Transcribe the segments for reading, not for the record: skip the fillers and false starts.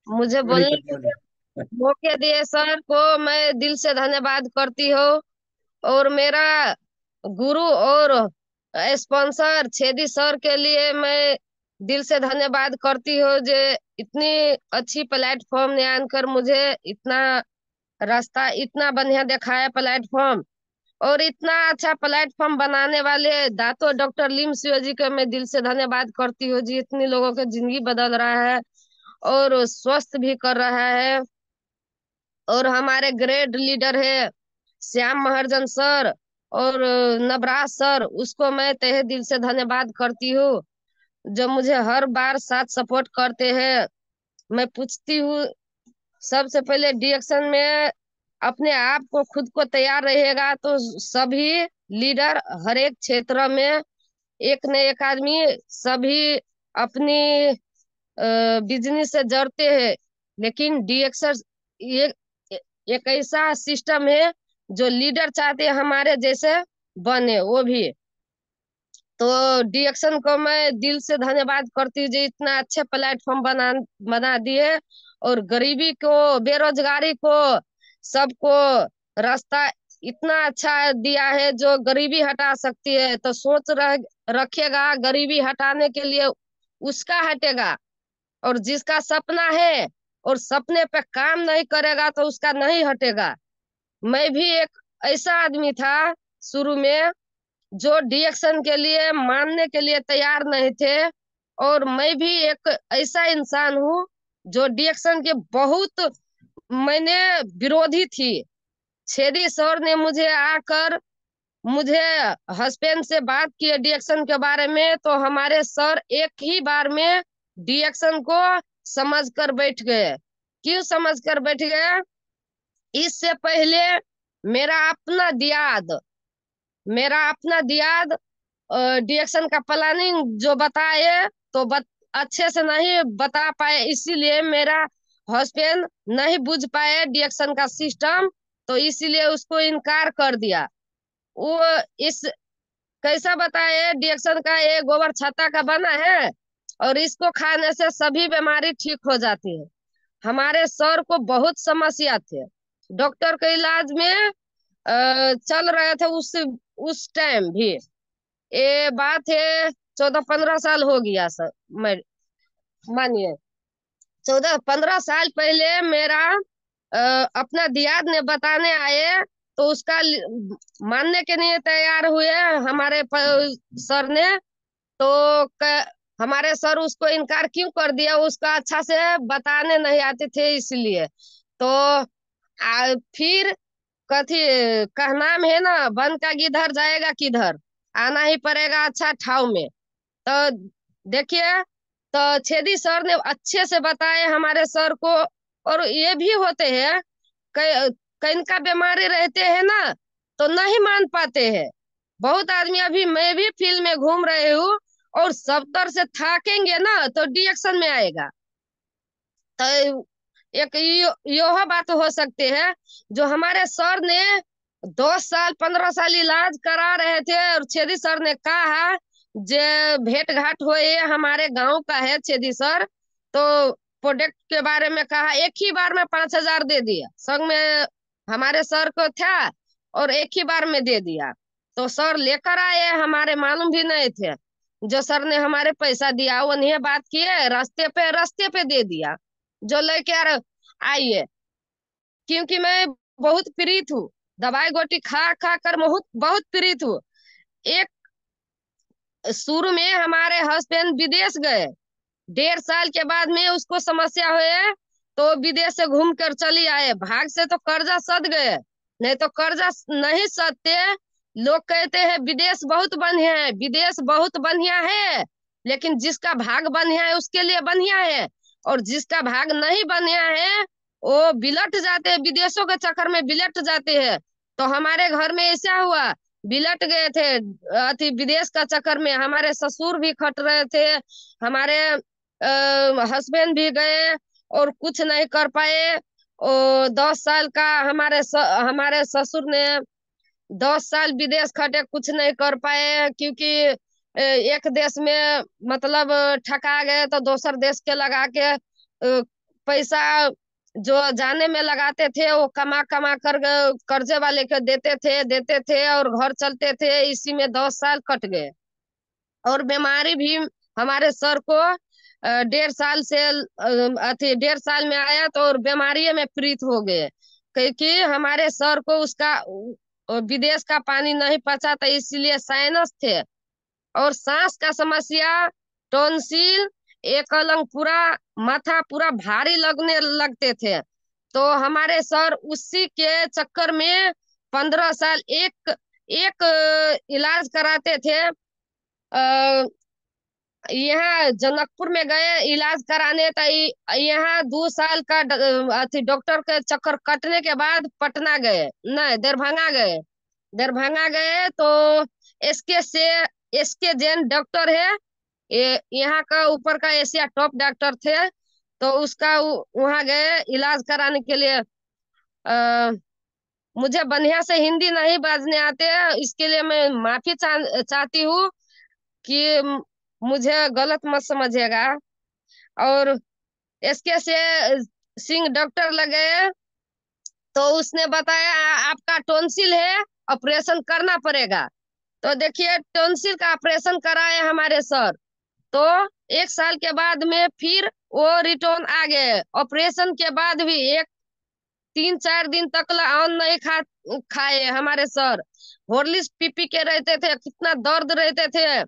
मुझे बोलिए बोलने सर, के बोलिए। लिए मौके दिए सर को मैं दिल से धन्यवाद करती हूँ। और मेरा गुरु और स्पॉन्सर छेदी सर के लिए मैं दिल से धन्यवाद करती हूँ जो इतनी अच्छी प्लेटफॉर्म ने आकर मुझे इतना रास्ता इतना बढ़िया दिखाया प्लेटफॉर्म। और इतना अच्छा प्लेटफॉर्म बनाने वाले दातो डॉक्टर लिम सियो जी का मैं दिल से धन्यवाद करती हूँ जी, इतनी लोगों की जिंदगी बदल रहा है और स्वस्थ भी कर रहा है। और हमारे ग्रेट लीडर है श्याम महाजन सर और नवराज सर, उसको मैं तहे दिल से धन्यवाद करती हूँ जो मुझे हर बार साथ सपोर्ट करते हैं। मैं पूछती हूँ सबसे पहले डिएक्शन में अपने आप को खुद को तैयार रहेगा तो सभी लीडर हर एक क्षेत्र में एक न एक आदमी सभी अपनी बिजनेस से जड़ते हैं। लेकिन डीएक्सर ये एक ऐसा सिस्टम है जो लीडर चाहते हैं हमारे जैसे बने वो भी। तो डीएक्शन को मैं दिल से धन्यवाद करती हूँ जो इतना अच्छे प्लेटफॉर्म बना दिए और गरीबी को बेरोजगारी को सबको रास्ता इतना अच्छा दिया है जो गरीबी हटा सकती है। तो रखेगा गरीबी हटाने के लिए उसका हटेगा। और जिसका सपना है और सपने पे काम नहीं करेगा तो उसका नहीं हटेगा। मैं भी एक ऐसा आदमी था शुरू में जो डिएक्शन के लिए मानने के लिए तैयार नहीं थे। और मैं भी एक ऐसा इंसान हूँ जो डिएक्शन के बहुत मैंने विरोधी थी। छेदी सर ने मुझे आकर मुझे हस्बैंड से बात की डिएक्शन के बारे में तो हमारे सर एक ही बार में डिएक्शन को समझ कर बैठ गए। क्यों समझ कर बैठ गए? इससे पहले मेरा अपना दियाद मेरा अपना दियाद डिएक्शन का प्लानिंग जो बताए तो अच्छे से नहीं बता पाए, इसीलिए मेरा हस्बैंड नहीं बुझ पाए डिएक्शन का सिस्टम। तो इसीलिए उसको इनकार कर दिया। वो इस कैसा बताए डिएक्शन का ये गोबर छत्ता का बना है और इसको खाने से सभी बीमारी ठीक हो जाती है। हमारे सर को बहुत समस्या थे, डॉक्टर के इलाज में चल रहे थे उस टाइम भी। ये बात है 14-15 साल हो गया सर। मैं मानिए 14-15 साल पहले मेरा अपना दियाद ने बताने आए तो उसका मानने के लिए तैयार हुए हमारे सर ने। तो हमारे सर उसको इनकार क्यों कर दिया? उसका अच्छा से बताने नहीं आते थे इसलिए। तो फिर कथी कहनाम है ना, बन का गिधर जाएगा किधर, आना ही पड़ेगा अच्छा ठाव में। तो देखिए, तो छेदी सर ने अच्छे से बताए हमारे सर को। और ये भी होते हैं कई कई का बीमारी रहते हैं ना तो नहीं मान पाते हैं। बहुत आदमी अभी मैं भी फील्ड में घूम रहे हूँ और 70 से थाकेंगे ना तो डिएक्शन में आएगा। तो एक यह बात हो सकती है जो हमारे सर ने 10 साल 15 साल इलाज करा रहे थे और छेदी सर ने कहा जे भेंट घाट हो ये हमारे गांव का है छेदी सर। तो प्रोडक्ट के बारे में कहा, एक ही बार में 5,000 दे दिया संग में हमारे सर को था और एक ही बार में दे दिया। तो सर लेकर आए, हमारे मालूम भी नहीं थे। जो सर ने हमारे पैसा दिया वो नहीं बात किए, रास्ते पे दे दिया जो लेके आइए। क्योंकि मैं बहुत पीड़ित हूँ, दवाई गोटी खा खा कर बहुत बहुत पीड़ित हूँ। एक शुरू में हमारे हस्बैंड विदेश गए, 1.5 साल के बाद में उसको समस्या हुए तो विदेश से घूम कर चली आए। भाग से तो कर्जा सद गए, नहीं तो कर्जा नहीं सदते। लोग कहते हैं विदेश बहुत बढ़िया है, विदेश बहुत बढ़िया है, लेकिन जिसका भाग बढ़िया है उसके लिए बढ़िया है। और जिसका भाग नहीं बढ़िया है वो बिलट जाते हैं, विदेशों के चक्कर में बिलट जाते हैं। तो हमारे घर में ऐसा हुआ, बिलट गए थे अति विदेश का चक्कर में। हमारे ससुर भी खट रहे थे, हमारे हस्बैंड भी गए और कुछ नहीं कर पाए। 10 साल का हमारे ससुर ने 10 साल विदेश खटे, कुछ नहीं कर पाए। क्योंकि एक देश में मतलब ठका गए तो दूसर देश के लगा के अ, पैसा जो जाने में लगाते थे वो कमा कमा कर कर्जे वाले को देते थे और घर चलते थे। इसी में 10 साल कट गए। और बीमारी भी हमारे सर को 1.5 साल से अथी 1.5 साल में आया तो और बीमारी में पीड़ित हो गए, क्योंकि हमारे सर को उसका विदेश का पानी नहीं पचा था, इसलिए साइनस थे और सांस का समस्या, टॉन्सिल, एक अलंग पूरा माथा पूरा भारी लगने लगते थे। तो हमारे सर उसी के चक्कर में 15 साल एक एक इलाज कराते थे। यहाँ जनकपुर में गए इलाज कराने तो यहाँ 2 साल का अथी डॉक्टर के चक्कर कटने के बाद पटना गए, नहीं दरभंगा गए। दरभंगा गए तो एसके से एसके जैन डॉक्टर है, ये यहाँ का ऊपर का एशिया टॉप डॉक्टर थे। तो उसका वहाँ गए इलाज कराने के लिए। आ, मुझे बढ़िया से हिंदी नहीं बाजने आते, इसके लिए मैं माफी चाहती हूँ कि मुझे गलत मत समझिएगा। और इसके से सिंह डॉक्टर लगे तो उसने बताया आपका टॉन्सिल है, ऑपरेशन करना पड़ेगा। तो देखिए टॉन्सिल का ऑपरेशन कराए हमारे सर। तो 1 साल के बाद में फिर वो रिटर्न आ गए। ऑपरेशन के बाद भी 3-4 दिन तक अन्न नहीं खाए हमारे सर। हॉर्लिक्स पी पी के रहते थे, कितना दर्द रहते थे।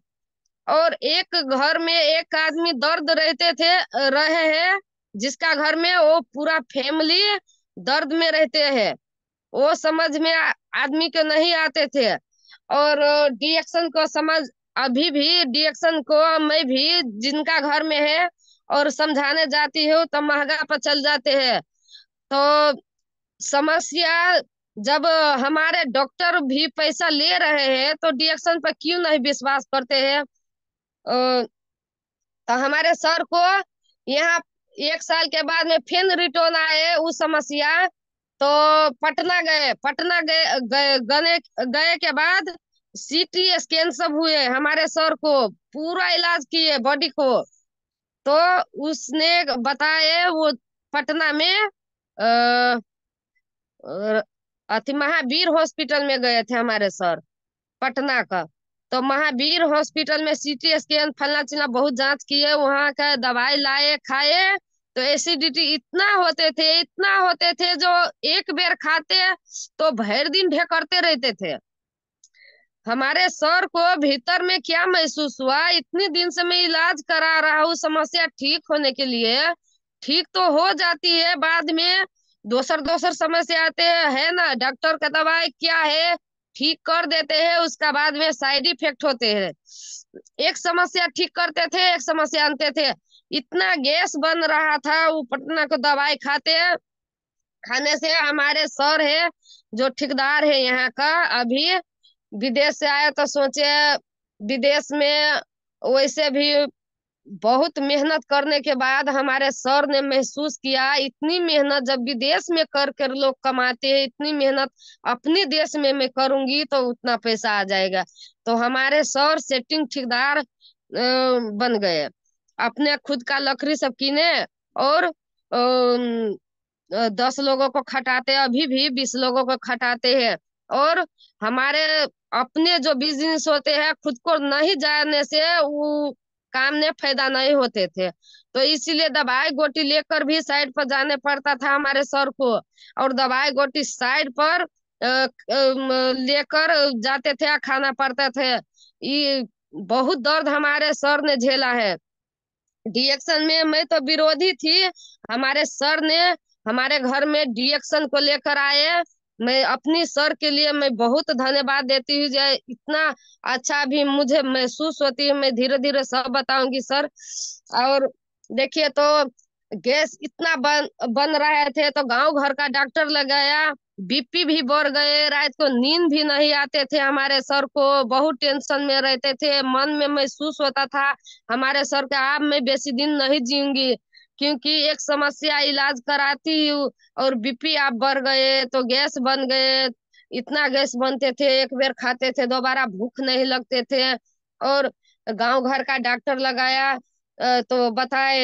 और एक घर में एक आदमी दर्द रहते थे रहे हैं, जिसका घर में वो पूरा फैमिली दर्द में रहते हैं, वो समझ में आदमी को नहीं आते थे। और डिएक्शन को समझ, अभी भी डिएक्शन को मैं भी जिनका घर में है और समझाने जाती हूँ तो महंगा पर चल जाते हैं। तो समस्या, जब हमारे डॉक्टर भी पैसा ले रहे हैं तो डिएक्शन पर क्यों नहीं विश्वास करते हैं। तो हमारे सर को यहाँ 1 साल के बाद में फिर रिटर्न आए उस समस्या। तो पटना गए गए गए गए के बाद सीटी स्कैन सब हुए, हमारे सर को पूरा इलाज किए बॉडी को। तो उसने बताए वो पटना में अ, अ, अथी महावीर हॉस्पिटल में गए थे हमारे सर, पटना का। तो महावीर हॉस्पिटल में सीटी स्कैन फलना चिलना बहुत जांच किए, वहां का दवाई लाए खाए। तो एसिडिटी इतना होते थे जो एक बेर खाते तो भर दिन ढेकरते रहते थे। हमारे सर को भीतर में क्या महसूस हुआ, इतने दिन से मैं इलाज करा रहा हूँ समस्या ठीक होने के लिए, ठीक तो हो जाती है, बाद में दोसर दोसर समस्या आते हैं, है ना। डॉक्टर का दवाई क्या है, ठीक कर देते हैं, उसका बाद में साइड इफेक्ट होते हैं। एक समस्या ठीक करते थे, एक समस्या आनते थे। इतना गैस बन रहा था वो पटना को दवाई खाने से। हमारे सर है जो ठेकेदार है यहाँ का, अभी विदेश से आया तो सोचे विदेश में वैसे भी बहुत मेहनत करने के बाद हमारे सर ने महसूस किया, इतनी मेहनत जब विदेश में कर कर लोग कमाते हैं, इतनी मेहनत अपने देश में मैं करूंगी तो उतना पैसा आ जाएगा। तो हमारे सर सेटिंग ठेकेदार बन गए, अपने खुद का लकड़ी सब कीने और 10 लोगों को खटाते, अभी भी 20 लोगों को खटाते हैं। और हमारे अपने जो बिजनेस होते हैं खुद को नहीं जाने से वो काम में फायदा नहीं होते थे। तो इसीलिए दवाई गोटी लेकर भी साइड पर जाने पड़ता था हमारे सर को। और दवाई गोटी साइड पर लेकर जाते थे, खाना पड़ता थे। ये बहुत दर्द हमारे सर ने झेला है। डीएक्शन में मैं तो विरोधी थी, हमारे सर ने हमारे घर में डीएक्शन को लेकर आए। मैं अपनी सर के लिए मैं बहुत धन्यवाद देती हूँ, जो इतना अच्छा भी मुझे महसूस होती है। मैं धीरे धीरे सब बताऊंगी सर। और देखिए तो गैस इतना बन रहे थे तो गांव घर का डॉक्टर लगाया, बीपी भी बढ़ गए, रात को नींद भी नहीं आते थे, हमारे सर को बहुत टेंशन में रहते थे। मन में महसूस होता था हमारे सर का अब मैं बेसी दिन नहीं जीऊंगी, क्योंकि एक समस्या इलाज कराती हूँ और बीपी आप बढ़ गए तो गैस बन गए। इतना गैस बनते थे, एक बेर खाते थे दोबारा भूख नहीं लगते थे। और गांव घर का डॉक्टर लगाया तो बताए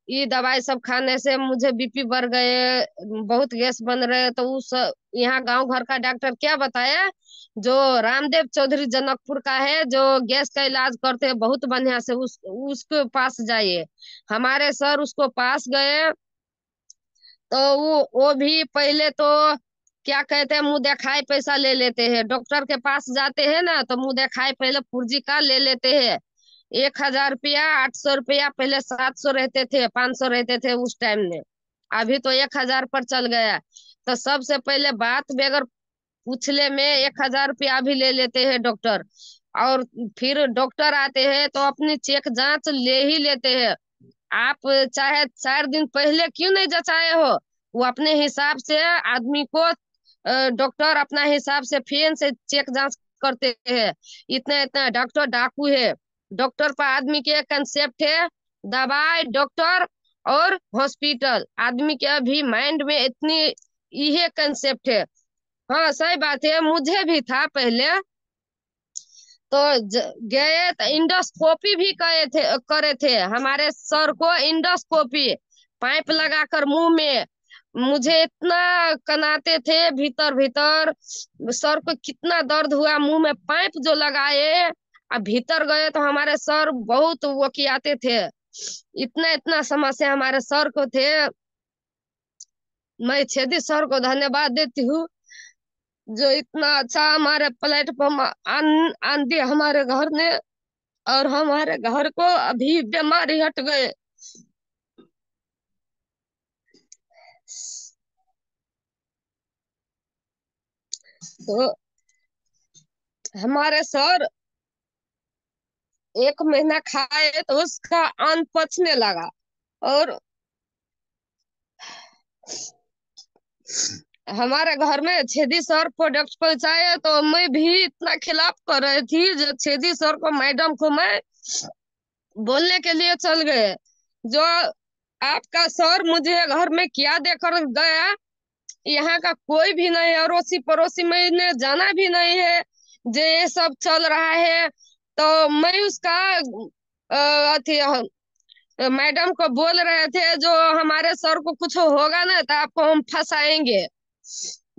ये दवाई सब खाने से मुझे बीपी बढ़ गए, बहुत गैस बन रहे। तो उस यहाँ गांव घर का डॉक्टर क्या बताया, जो रामदेव चौधरी जनकपुर का है, जो गैस का इलाज करते हैं बहुत बढ़िया से, उसके पास जाइए। हमारे सर उसको पास गए। तो वो भी पहले तो क्या कहते हैं, मुंह दिखाई पैसा ले लेते हैं। डॉक्टर के पास जाते हैं ना तो मुंह दिखाई पहले पुर्जी का ले लेते हैं। 1,000 रुपया, 800 रुपया, पहले 700 रहते थे, 500 रहते थे उस टाइम में। अभी तो 1,000 पर चल गया। तो सबसे पहले बात बगैर पूछले में 1,000 रुपया भी ले लेते हैं डॉक्टर। और फिर डॉक्टर आते हैं तो अपनी चेक जांच ले ही लेते हैं। आप चाहे 4 दिन पहले क्यों नहीं जचाए हो, वो अपने हिसाब से आदमी को डॉक्टर अपना हिसाब से फिर से चेक जांच करते हैं। इतना इतना डॉक्टर डाकू है। डॉक्टर पर आदमी के कंसेप्ट है दवाई, डॉक्टर और हॉस्पिटल। आदमी के अभी माइंड में इतनी ये कंसेप्ट है। हाँ सही बात है, मुझे भी था पहले। तो गए तो इंडोस्कोपी भी करे थे हमारे सर को। इंडोस्कोपी पाइप लगाकर मुंह में, मुझे इतना कनाते थे भीतर भीतर। सर को कितना दर्द हुआ, मुंह में पाइप जो लगाए। अब भीतर गए तो हमारे सर बहुत वो कियाते थे। इतना इतना समस्या हमारे सर को थे। मैं छेदी सर को धन्यवाद देती हूँ, जो इतना अच्छा हमारे प्लेटफॉर्म आन दिया हमारे घर ने। और हमारे घर को अभी बीमारी हट गए। तो हमारे सर 1 महीना खाए तो उसका अन्न पचने लगा। और हमारे घर में छेदी सर प्रोडक्ट पहुंचाए तो मैं भी इतना खिलाफ कर रही थी, जो छेदी सर को, मैडम को मैं बोलने के लिए चल गए। जो आपका सर मुझे घर में क्या देकर गया, यहाँ का कोई भी नहीं, अड़ोसी पड़ोसी में इन्हें जाना भी नहीं है। जो ये सब चल रहा है तो मैं उसका अथी मैडम को बोल रहे थे, जो हमारे सर को कुछ होगा ना तो आपको हम फंसाएंगे।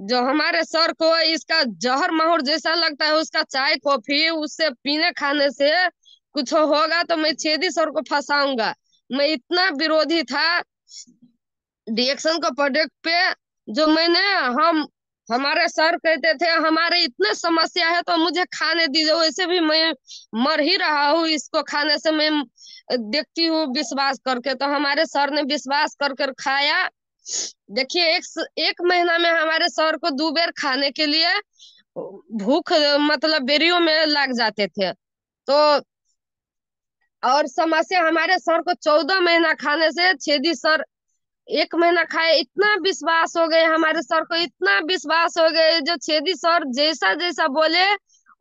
जो हमारे सर को इसका जहर माहौर जैसा लगता है, उसका चाय कॉफी उससे पीने खाने से कुछ होगा तो मैं छेदी सर को फंसाऊंगा। मैं इतना विरोधी था डिएक्शन का प्रोडक्ट पे। जो मैंने हम हमारे सर कहते थे हमारे इतने समस्या है तो मुझे खाने दीजिए, वैसे भी मैं मर ही रहा हूँ, इसको खाने से मैं देखती हूँ विश्वास करके। तो हमारे सर ने विश्वास कर कर खाया। देखिए 1 महीना में हमारे सर को 2 बेर खाने के लिए भूख मतलब बेरियो में लग जाते थे। तो और समस्या हमारे सर को 14 महीना खाने से छेदी सर 1 महीना खाए, इतना विश्वास हो गए हमारे सर को, इतना विश्वास हो गए। जो छेदी सर जैसा जैसा बोले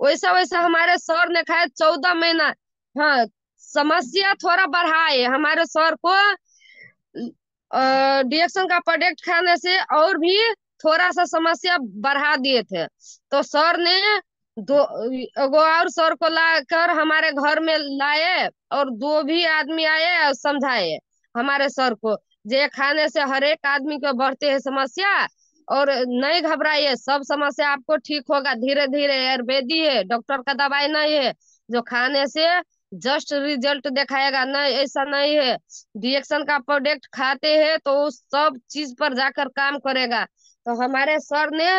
वैसा वैसा हमारे सर ने खाया 14 महीना। हाँ, समस्या थोड़ा बढ़ाए हमारे सर को डिएक्शन का प्रोडक्ट खाने से, और भी थोड़ा सा समस्या बढ़ा दिए थे। तो सर ने दो एगो और सर को लाकर हमारे घर में लाए, और 2 भी आदमी आए और समझाए हमारे सर को, जे खाने से हर एक आदमी को बढ़ते है समस्या। और नहीं घबराइए, सब समस्या आपको ठीक होगा धीरे धीरे। आयुर्वेदी है, डॉक्टर का दवाई नहीं है जो खाने से जस्ट रिजल्ट दिखाएगा, नहीं ऐसा नहीं है। रिएक्शन का प्रोडक्ट खाते हैं तो उस सब चीज पर जाकर काम करेगा। तो हमारे सर ने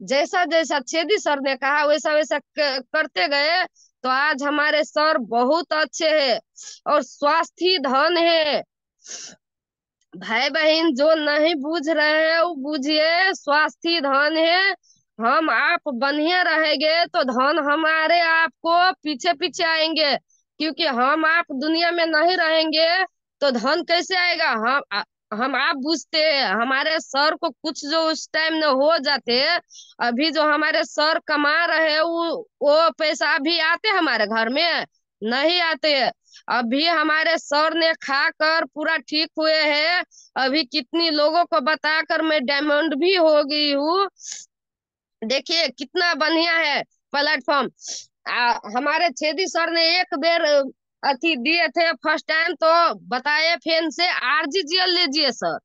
जैसा जैसा छेदी सर ने कहा वैसा वैसा करते गए। तो आज हमारे सर बहुत अच्छे हैं, और स्वास्थ्य ही धन है। भाई बहन जो नहीं बूझ रहे हैं वो बूझिए, स्वास्थ्य ही धन है। हम आप बढ़िया रहेंगे तो धन हमारे आपको पीछे पीछे आएंगे, क्योंकि हम आप दुनिया में नहीं रहेंगे तो धन कैसे आएगा। हम आप बूझते हैं, हमारे सर को कुछ जो उस टाइम में हो जाते, अभी जो हमारे सर कमा रहे हैं वो पैसा अभी आते हमारे घर में नहीं आते। अभी हमारे सर ने खाकर पूरा ठीक हुए हैं। अभी कितनी लोगों को बताकर मैं डायमंड भी हो गई हूँ। देखिए कितना बढ़िया है प्लेटफॉर्म। हमारे छेदी सर ने 1 बेर अथी दिए थे फर्स्ट टाइम, तो बताए फेन से आरजीजीएल लीजिए सर।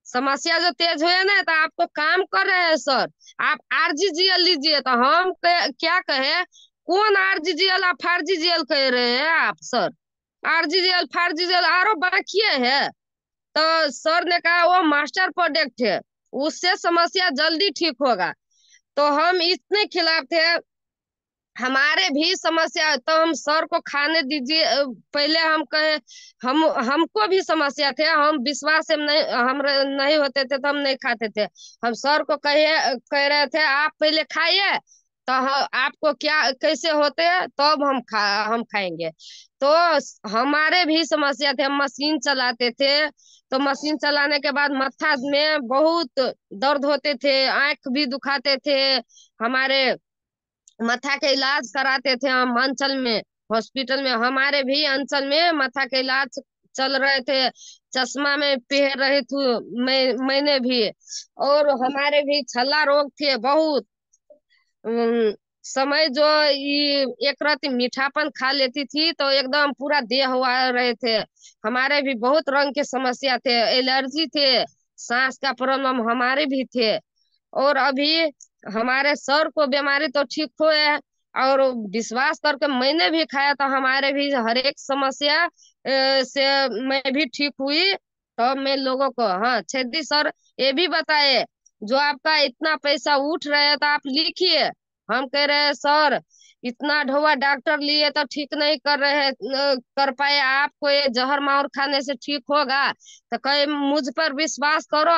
समस्या जो तेज हुई है ना, तो आपको काम कर रहे हैं सर, आप आरजीजीएल लीजिए। तो हम क्या कहे, कौन आरजीजीएल, आप फारजीजीएल कह रहे हैं आप सर? आरजीजीएल फारजीजीएल आरो बाकी है। तो सर ने कहा वो मास्टर प्रोडक्ट है, उससे समस्या जल्दी ठीक होगा। तो हम इतने खिलाफ थे, हमारे भी समस्या, तो हम सर को खाने दीजिए। पहले हम कहे, हम हमको भी समस्या थे, हम विश्वास से नहीं, हम नहीं होते थे तो हम नहीं खाते थे। हम सर को कह रहे थे आप पहले खाइए, तो आपको क्या कैसे होते हैं तब हम खाएंगे। तो हमारे भी समस्या थे, हम मशीन चलाते थे। तो मशीन चलाने के बाद माथा में बहुत दर्द होते थे, आंख भी दुखाते थे हमारे। माथा के इलाज कराते थे हम अंचल में, हॉस्पिटल में, हमारे भी अंचल में माथा के इलाज चल रहे थे। चश्मा में पहन रही थी मैंने भी। और हमारे भी छल्ला रोग थे बहुत। समय जो ये एक रात मीठापन खा लेती थी तो एकदम पूरा देह हुआ रहे थे। हमारे भी बहुत रंग के समस्या थे, एलर्जी थे, सांस का प्रॉब्लम हमारे भी थे। और अभी हमारे सर को बीमारी तो ठीक हुए है, और विश्वास करके मैंने भी खाया तो हमारे भी हर एक समस्या से मैं भी ठीक हुई। तो मैं लोगों को, हाँ छेदी सर ये भी बताए, जो आपका इतना पैसा उठ रहा है तो आप लिखिए। हम कह रहे हैं सर, इतना ढोआ डॉक्टर लिए तो ठीक नहीं कर रहे हैं, कर पाए, आपको ये जहर माहौर खाने से ठीक होगा? तो कहे मुझ पर विश्वास करो,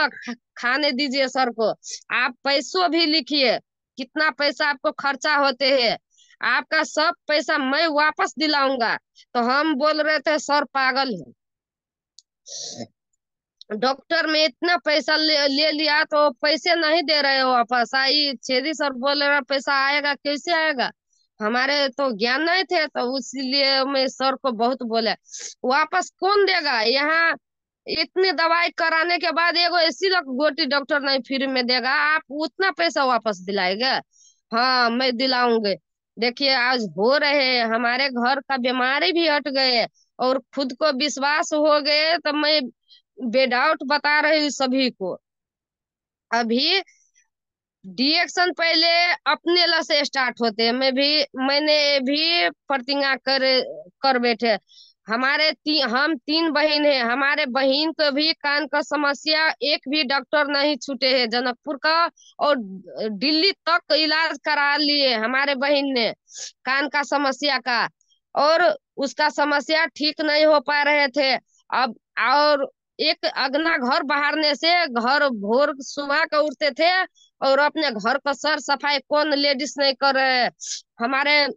खाने दीजिए सर को। आप पैसों भी लिखिए, कितना पैसा आपको खर्चा होते हैं, आपका सब पैसा मैं वापस दिलाऊंगा। तो हम बोल रहे थे सर पागल है, डॉक्टर में इतना पैसा ले लिया तो पैसे नहीं दे रहे हो वापस। आई छेदी सर बोल रहे पैसा आएगा, कैसे आएगा? हमारे तो ज्ञान नहीं थे, तो इसलिए मैं सर को बहुत बोले, वापस कौन देगा? यहाँ इतनी दवाई कराने के बाद एगो ऐसी गोटी डॉक्टर नहीं फ्री में देगा, आप उतना पैसा वापस दिलाएगा? हाँ मैं दिलाऊंगे। देखिए आज हो रहे हैं, हमारे घर का बीमारी भी हट गए और खुद को विश्वास हो गए। तो मैं बेडाउट बता रही हूँ सभी को। अभी डिएक्शन पहले अपने ला से स्टार्ट होते हैं, मैंने भी प्रतिज्ञा कर बैठे। हम तीन बहन हैं, हमारे बहन को भी कान का समस्या, एक भी डॉक्टर नहीं छूटे हैं जनकपुर का, और दिल्ली तक इलाज करा लिए हमारे बहन ने कान का समस्या का। और उसका समस्या ठीक नहीं हो पा रहे थे। अब और एक अगना घर बहारने से, घर भोर सुबह का उठते थे और अपने घर का सर सफाई कौन लेडीज नहीं कर रहे हैं। हमारे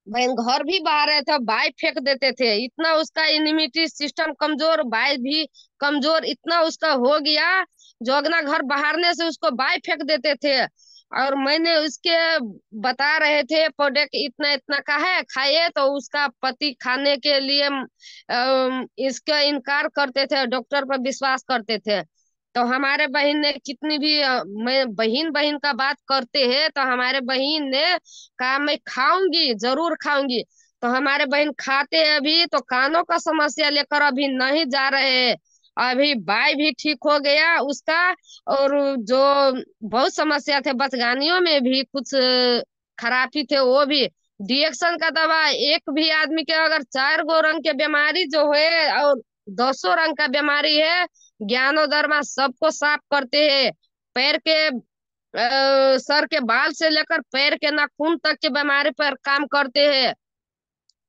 बहन घर भी बाहर रहे थे, बाई फेंक देते थे, इतना उसका इम्यूनिटी सिस्टम कमजोर, बाई भी कमजोर, इतना उसका हो गया। जो अगना घर बहारने से उसको बाई फेंक देते थे। और मैंने उसके बता रहे थे प्रोडक्ट इतना इतना का है, खाइए, तो उसका पति खाने के लिए इसका इनकार करते थे, डॉक्टर पर विश्वास करते थे। तो हमारे बहन ने कितनी भी मैं बहन बहन का बात करते हैं, तो हमारे बहन ने कहा मैं खाऊंगी, जरूर खाऊंगी। तो हमारे बहन खाते हैं अभी, तो कानों का समस्या लेकर अभी नहीं जा रहे हैं। अभी बाई भी ठीक हो गया उसका। और जो बहुत समस्या थे, बचगानियों में भी कुछ खराबी थे, वो भी डिएक्शन का दवा। एक भी आदमी के अगर 4 गो रंग के बीमारी जो है और 10 रंग का बीमारी है, ज्ञानोदर्मा सबको साफ करते हैं। पैर के सर के बाल से लेकर पैर के नाखून तक के बीमारी पर काम करते हैं।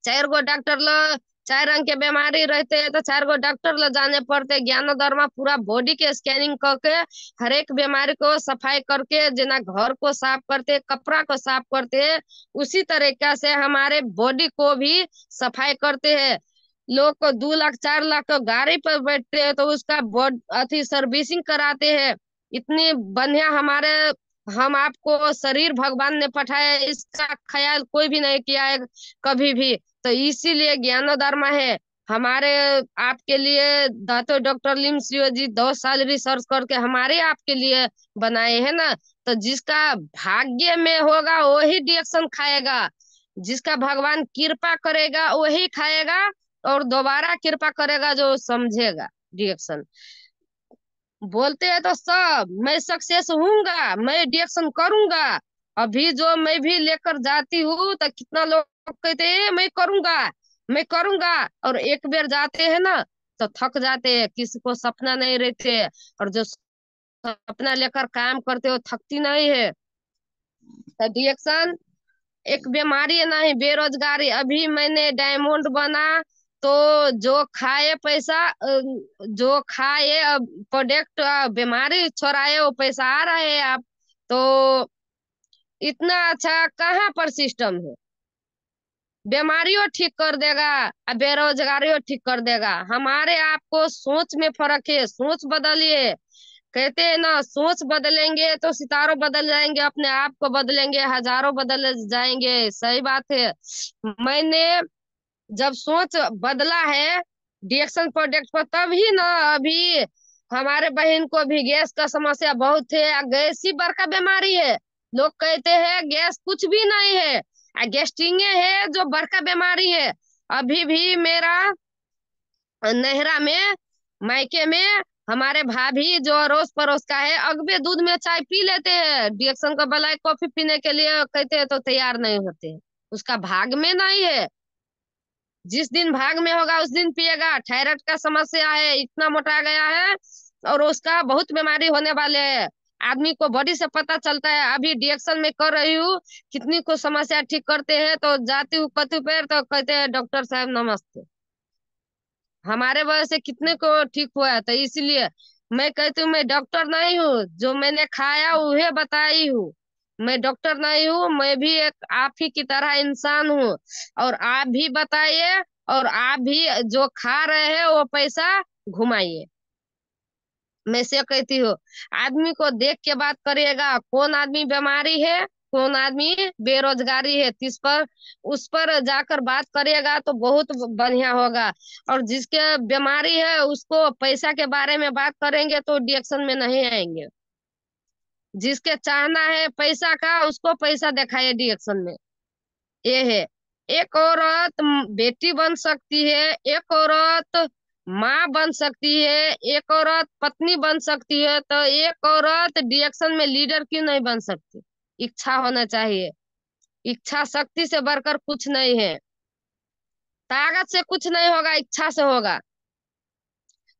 4 गो डॉक्टर ल 4 रंग के बीमारी रहते हैं तो 4 गो डॉक्टर ल जाने पड़ते हैं। ज्ञानोदर्मा पूरा बॉडी के स्कैनिंग करके हर एक बीमारी को सफाई करके, जना घर को साफ करते हैं, कपड़ा को साफ करते हैं, उसी तरीका से हमारे बॉडी को भी सफाई करते हैं। लोग को 2 लाख 4 लाख का गाड़ी पर बैठते हैं तो उसका बॉड अथी सर्विसिंग कराते हैं। इतनी बढ़िया हमारे, हम आपको शरीर भगवान ने पठाया है, इसका ख्याल कोई भी नहीं किया है कभी भी। तो इसीलिए ज्ञानोदर्मा है हमारे आपके लिए। दातो डॉक्टर लिमसियो जी 2 साल रिसर्च करके हमारे आपके लिए बनाए हैं ना। तो जिसका भाग्य में होगा वही डिएक्शन खाएगा, जिसका भगवान कृपा करेगा वही खाएगा, और दोबारा कृपा करेगा जो समझेगा। रिएक्शन बोलते हैं तो सब मैं सक्सेस हूँगा, मैं रिएक्शन करूंगा। अभी जो मैं भी लेकर जाती हूँ तो कितना लोग कहते हैं मैं करूंगा, मैं करूंगा, और एक बार जाते हैं ना तो थक जाते हैं, किसी को सपना नहीं रहते हैं। और जो सपना लेकर काम करते हो थकती नहीं है। तो रिएक्शन एक बीमारी है नहीं, बेरोजगारी। अभी मैंने डायमंड बना तो जो खाए पैसा जो खाए प्रोडक्ट बीमारी छोड़ाए वो पैसा आ रहे हैं आप। तो इतना अच्छा कहाँ पर सिस्टम है? बीमारियों ठीक कर देगा और बेरोजगारियों ठीक कर देगा। हमारे आपको सोच में फर्क है, सोच बदलिए। कहते हैं ना, सोच बदलेंगे तो सितारों बदल जाएंगे, अपने आप को बदलेंगे हजारों बदल जाएंगे। सही बात है। मैंने जब सोच बदला है डिएक्शन प्रोडक्ट पर, तभी ना अभी हमारे बहन को भी गैस का समस्या बहुत है। गैस ही बड़का बीमारी है। लोग कहते हैं गैस कुछ भी नहीं है, गैस्ट्रिंग है जो बड़का बीमारी है। अभी भी मेरा नहरा में, मायके में, हमारे भाभी जो अड़ोस पड़ोस का है, अगबे दूध में चाय पी लेते हैं। डिएक्शन का ब्लैक कॉफी पीने के लिए कहते हैं तो तैयार नहीं होते। उसका भाग में नहीं है। जिस दिन भाग में होगा उस दिन पिएगा। थायराइड का समस्या है, इतना मोटा गया है, और उसका बहुत बीमारी होने वाले है। आदमी को बॉडी से पता चलता है। अभी डिएक्शन में कर रही हूँ, कितनी को समस्या ठीक करते हैं। तो जाती हूँ पति पैर तो कहते हैं डॉक्टर साहब नमस्ते। हमारे वजह से कितने को ठीक हुआ है। तो इसलिए मैं कहती हूँ मैं डॉक्टर नहीं हूँ, जो मैंने खाया वही बताई हूँ। मैं डॉक्टर नहीं हूँ, मैं भी एक आप ही की तरह इंसान हूँ। और आप भी बताइए, और आप भी जो खा रहे हैं वो पैसा घुमाइए। मैं से कहती हूँ, आदमी को देख के बात करिएगा, कौन आदमी बीमारी है, कौन आदमी बेरोजगारी है, तिस पर उस पर जाकर बात करिएगा तो बहुत बढ़िया होगा। और जिसके बीमारी है उसको पैसा के बारे में बात करेंगे तो डिएक्शन में नहीं आएंगे। जिसके चाहना है पैसा का उसको पैसा दिखाइए डिएक्शन में। ये है। एक औरत बेटी बन सकती है, एक औरत माँ बन सकती है, एक औरत पत्नी बन सकती है, तो एक औरत डिएक्शन में लीडर क्यों नहीं बन सकती? इच्छा होना चाहिए। इच्छा शक्ति से बढ़कर कुछ नहीं है। ताकत से कुछ नहीं होगा, इच्छा से होगा।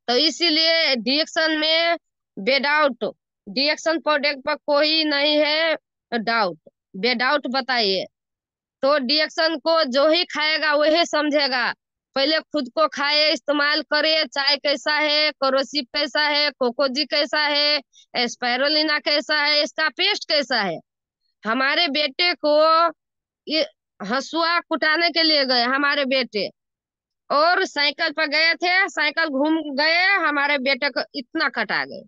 तो इसीलिए डिएक्शन में बेडाउट, डिएक्शन प्रोडक्ट पर कोई नहीं है डाउट। बेडाउट बताइए। तो डिएक्शन को जो ही खाएगा वही समझेगा। पहले खुद को खाए, इस्तेमाल करे। चाय कैसा है, क्रोसिप कैसा है, कोकोजी कैसा है, स्पाइरुलिना कैसा है, इसका पेस्ट कैसा है। हमारे बेटे को ये हसुआ कुटाने के लिए गए हमारे बेटे, और साइकिल पर गए थे, साइकिल घूम गए, हमारे बेटे को इतना कटा गए।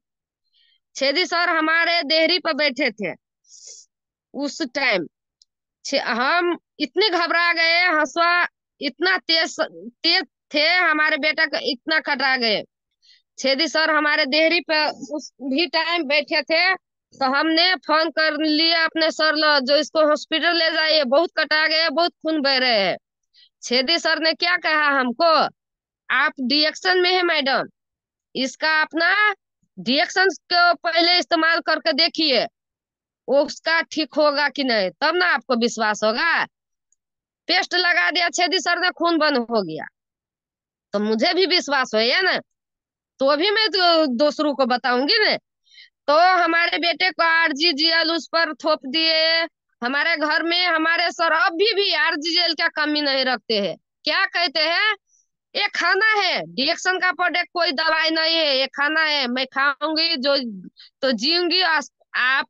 छेदी सर हमारे देहरी पर बैठे थे उस टाइम। हम इतने घबरा गए, हंसुआ इतना तेज तेज थे, हमारे बेटा को इतना कटा गए। छेदी सर हमारे देहरी पे उस भी टाइम बैठे थे। तो हमने फोन कर लिया अपने सर लो, जो इसको हॉस्पिटल ले जाइए, बहुत कटा गए, बहुत खून बह रहे हैं। छेदी सर ने क्या कहा हमको, आप डिएक्शन में है मैडम, इसका अपना डिएक्शन को पहले इस्तेमाल करके देखिए, वो उसका ठीक होगा कि नहीं, तब ना आपको विश्वास होगा। पेस्ट लगा दिया छेदी सर ने, खून बंद हो गया। तो मुझे भी विश्वास हो या ना, तो अभी मैं तो दूसरों को बताऊंगी ना। तो हमारे बेटे को आरजीजीएल उस पर थोप दिए। हमारे घर में हमारे सर अभी भी आरजीजीएल का कमी नहीं रखते हैं। क्या कहते हैं, ये खाना है, डिएक्शन का प्रोडक्ट कोई दवाई नहीं है, ये खाना है, मैं खाऊंगी जो तो जीऊंगी। आप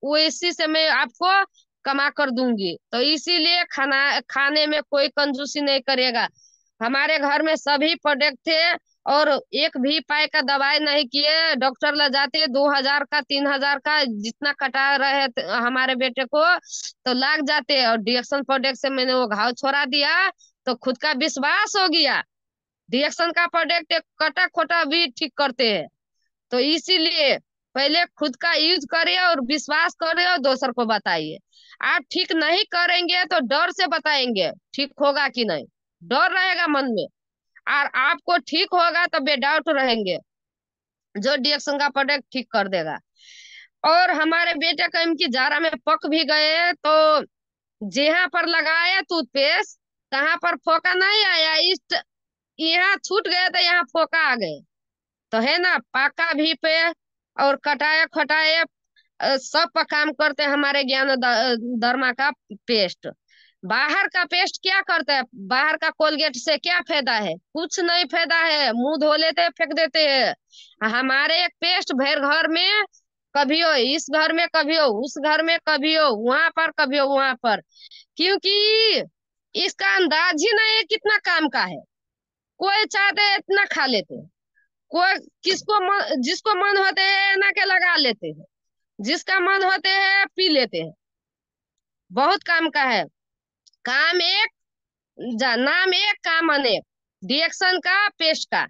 वैसी से मैं आपको कमा कर दूंगी। तो इसीलिए खाना खाने में कोई कंजूसी नहीं करेगा। हमारे घर में सभी प्रोडक्ट थे, और एक भी पाई का दवाई नहीं किए। डॉक्टर ले जाते 2,000 का, 3,000 का, जितना कटा रहे हमारे बेटे को तो लाग जाते। और डिएक्शन प्रोडक्ट से मैंने वो घाव छोड़ा दिया, तो खुद का विश्वास हो गया। डिएक्शन का प्रोडक्ट एक कटा खोटा भी ठीक करते हैं। तो इसीलिए पहले खुद का यूज करिए और विश्वास करिए और दूसर को बताइए। आप ठीक नहीं करेंगे तो डर से बताएंगे ठीक होगा कि नहीं, डर रहेगा मन में। और आपको ठीक होगा तो बेडाउट रहेंगे जो डिएक्शन का प्रोडक्ट ठीक कर देगा। और हमारे बेटे का इनकी जारा में पक भी गए तो जहाँ पर लगाया टूथपेस्ट कहाँ पर फोका नहीं आया, इस यहाँ छूट गए तो यहाँ फोका आ गए। तो है ना, पाका भी पे और कटाए खटाए सब पर काम करते हैं हमारे दर्मा का पेस्ट। बाहर का पेस्ट क्या करता है, बाहर का कोलगेट से क्या फायदा है, कुछ नहीं फायदा है, मुंह धो लेते हैं फेंक देते हैं। हमारे एक पेस्ट भर घर में, कभी हो इस घर में, कभी हो उस घर में, कभी हो वहां पर, कभी हो वहां पर, क्योंकि इसका अंदाज ही नहीं है कितना काम का है। कोई चाहते हैं इतना खा लेते हैं, कोई जिसको मन होते है ना के लगा लेते हैं, जिसका मन होते है पी लेते हैं। बहुत काम का है, काम एक, नाम एक काम अनेक। डिएक्शन का पेस्ट का,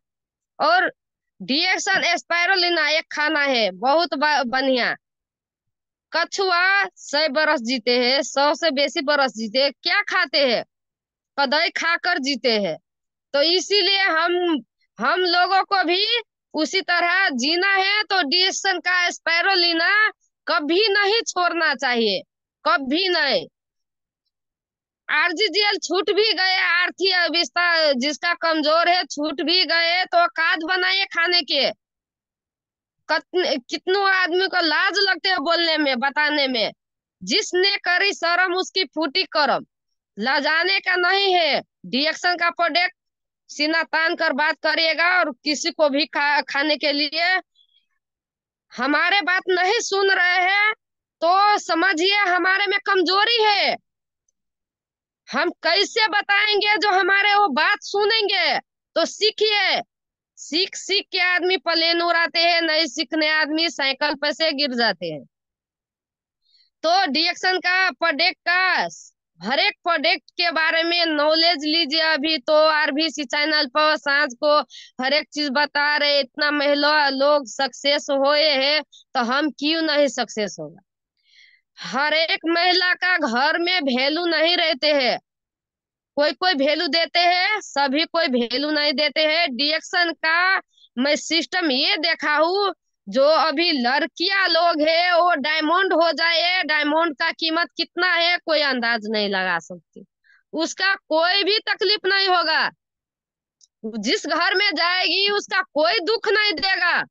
और डिएक्शन स्पाइरुलिना एक खाना है बहुत बढ़िया। कछुआ 100 बरस जीते हैं, 100 से बेसी बरस जीते हैं, क्या खाते हैं, कदई खाकर जीते हैं। तो इसीलिए हम लोगों को भी उसी तरह जीना है, तो डिएक्शन का स्पाइरुलिना कभी नहीं छोड़ना चाहिए, कभी नहीं। आरजीजीएल छूट भी गए, आर्थी अविस्ता जिसका कमजोर है छूट भी गए तो खाद बनाइए खाने के। कितनों आदमी को लाज लगते है बोलने में बताने में, जिसने करी शर्म उसकी फूटी करम। लजाने का नहीं है, डिएक्शन का प्रोडक्ट सीना तान कर बात करिएगा। और किसी को भी खाने के लिए हमारे बात नहीं सुन रहे हैं तो समझिए हमारे में कमजोरी है। हम कैसे बताएंगे जो हमारे वो बात सुनेंगे। तो सीखिए, सीख सीख के आदमी प्लेन उड़ाते हैं, नहीं सीखने आदमी साइकिल पे से गिर जाते हैं। तो डिएक्शन का प्रोडक्ट का हर एक प्रोडक्ट के बारे में नॉलेज लीजिए। अभी तो आरबीसी चैनल पर सांझ को हर एक चीज बता रहे, इतना महिला लोग सक्सेस हुए हैं, तो हम क्यों नहीं सक्सेस होगा। हर एक महिला का घर में वैल्यू नहीं रहते हैं, कोई कोई वैल्यू देते हैं, सभी कोई वैल्यू नहीं देते हैं। डिएक्शन का मैं सिस्टम ये देखा हूँ, जो अभी लड़कियां लोग है वो डायमंड हो जाए, डायमंड का कीमत कितना है कोई अंदाज नहीं लगा सकती, उसका कोई भी तकलीफ नहीं होगा, जिस घर में जाएगी उसका कोई दुख नहीं देगा।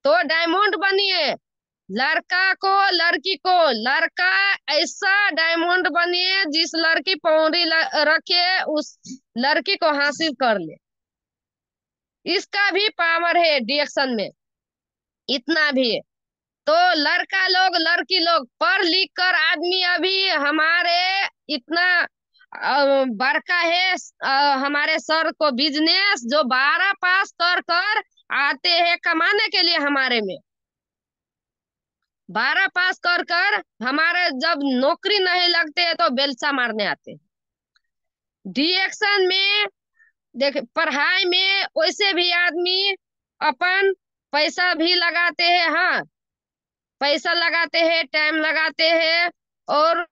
तो डायमंड बनिए, लड़का को लड़की को, लड़का ऐसा डायमंड बनिए जिस लड़की पौड़ी रखे उस लड़की को हासिल कर ले। इसका भी पावर है डिएक्शन में, इतना भी है। तो लड़का लोग लड़की लोग पढ़ लिख कर आदमी अभी हमारे इतना बड़का है, हमारे सर को बिजनेस जो 12 पास कर कर आते हैं कमाने के लिए, हमारे में 12 पास कर कर हमारे जब नौकरी नहीं लगते है तो बेलचा मारने आते हैं। डिएक्शन में देख, पढ़ाई में वैसे भी आदमी अपन पैसा भी लगाते हैं, हाँ पैसा लगाते हैं, टाइम लगाते हैं, और